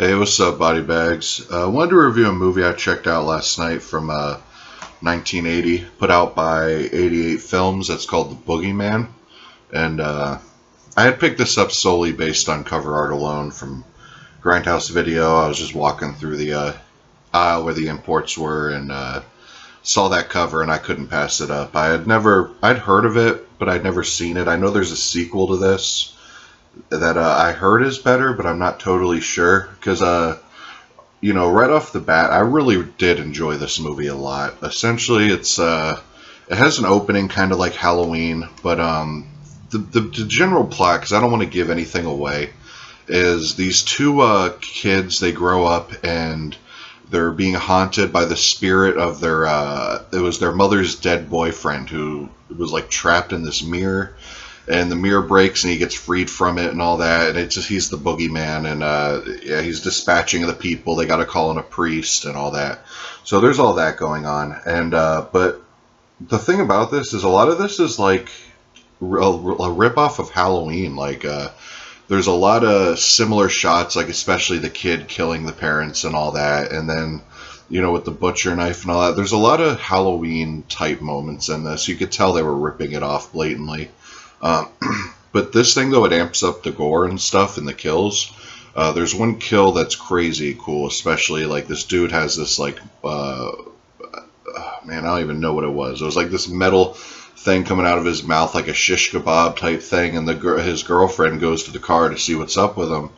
Hey, what's up, body bags? Wanted to review a movie I checked out last night from 1980, put out by 88 Films. That's called The Boogeyman. And I had picked this up solely based on cover art alone from Grindhouse Video. I was just walking through the aisle where the imports were and saw that cover and I couldn't pass it up. I'd heard of it, but I'd never seen it. I know there's a sequel to this that I heard is better, but I'm not totally sure because, right off the bat, I really did enjoy this movie a lot. Essentially, it has an opening kind of like Halloween, but the general plot, because I don't want to give anything away, is these two kids, they grow up and they're being haunted by the spirit of their mother's dead boyfriend who was like trapped in this mirror. And the mirror breaks and he gets freed from it and all that, and he's the boogeyman, and he's dispatching the people. They got to call in a priest and all that. So there's all that going on, and but the thing about this is a lot of this is like a ripoff of Halloween. Like there's a lot of similar shots, like especially the kid killing the parents and all that, and then with the butcher knife and all that. There's a lot of Halloween type moments in this. You could tell they were ripping it off blatantly. But this thing, though, it amps up the gore and stuff and the kills. There's one kill that's crazy cool, especially like this dude has this like, man, I don't even know what it was. It was like this metal thing coming out of his mouth, like a shish kebab type thing, and his girlfriend goes to the car to see what's up with him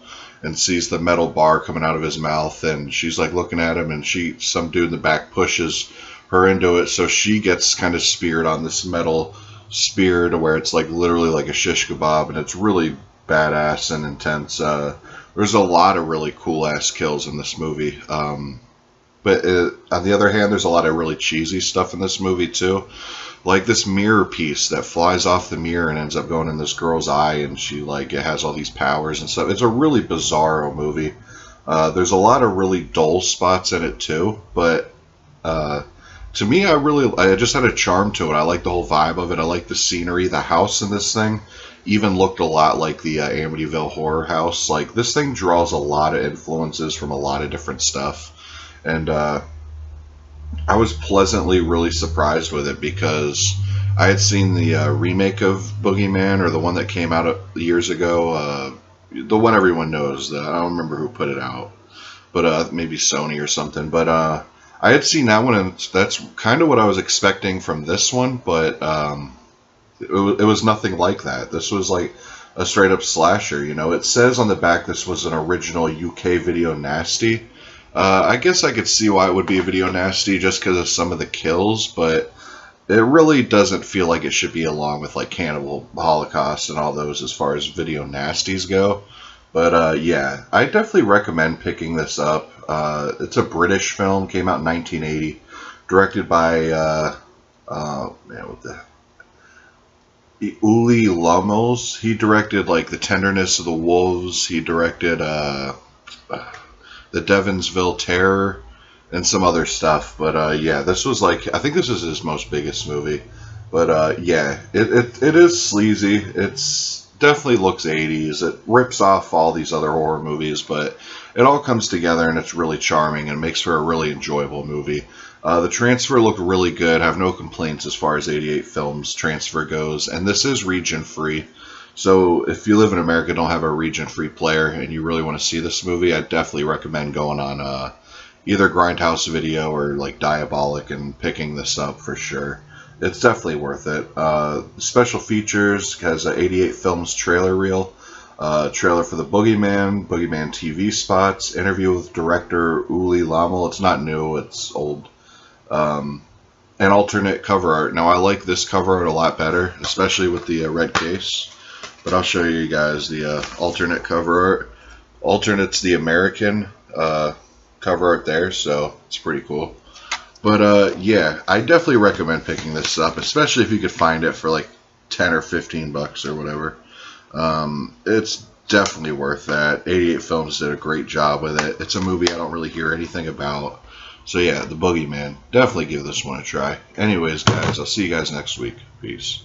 and sees the metal bar coming out of his mouth, and she's like looking at him, and some dude in the back pushes her into it, so she gets kind of speared on this metal spear to where it's like literally like a shish kebab, and it's really badass and intense. There's a lot of really cool ass kills in this movie, but on the other hand, there's a lot of really cheesy stuff in this movie too, like this mirror piece that flies off the mirror and ends up going in this girl's eye, and it has all these powers and stuff. It's a really bizarro movie. There's a lot of really dull spots in it too, but to me, I just had a charm to it. I like the whole vibe of it. I like the scenery. The house in this thing even looked a lot like the Amityville horror house. Like, this thing draws a lot of influences from a lot of different stuff. And I was pleasantly really surprised with it because I had seen the remake of Boogeyman, or the one that came out years ago. The one everyone knows. I don't remember who put it out. But maybe Sony or something. But I had seen that one, and that's kind of what I was expecting from this one, but it was nothing like that. This was like a straight-up slasher, It says on the back this was an original UK video nasty. I guess I could see why it would be a video nasty just because of some of the kills, but it really doesn't feel like it should be along with like Cannibal Holocaust and all those as far as video nasties go. But yeah, I definitely recommend picking this up. It's a British film, came out in 1980, directed by Uli Lommels. He directed like The Tenderness of the Wolves. He directed The Devonsville Terror and some other stuff. But yeah, this was I think this is his most biggest movie. But yeah, it is sleazy. It's definitely looks 80s. It rips off all these other horror movies, but it all comes together and it's really charming and makes for a really enjoyable movie. The transfer looked really good. I have no complaints as far as 88 Films transfer goes, and this is region free. So if you live in America, don't have a region free player, and you really want to see this movie, I definitely recommend going on either Grindhouse Video or like Diabolic and picking this up for sure. It's definitely worth it. Special features has a 88 Films trailer reel, trailer for the Boogeyman TV spots, interview with director Uli Lommel. It's not new, it's old. And alternate cover art. Now I like this cover art a lot better, especially with the red case. But I'll show you guys the alternate cover art. Alternate's the American cover art there, so it's pretty cool. But yeah, I definitely recommend picking this up, especially if you could find it for like 10 or 15 bucks or whatever. It's definitely worth that. 88 Films did a great job with it. It's a movie I don't really hear anything about. So yeah, The Boogeyman. Definitely give this one a try. Anyways, guys, I'll see you guys next week. Peace.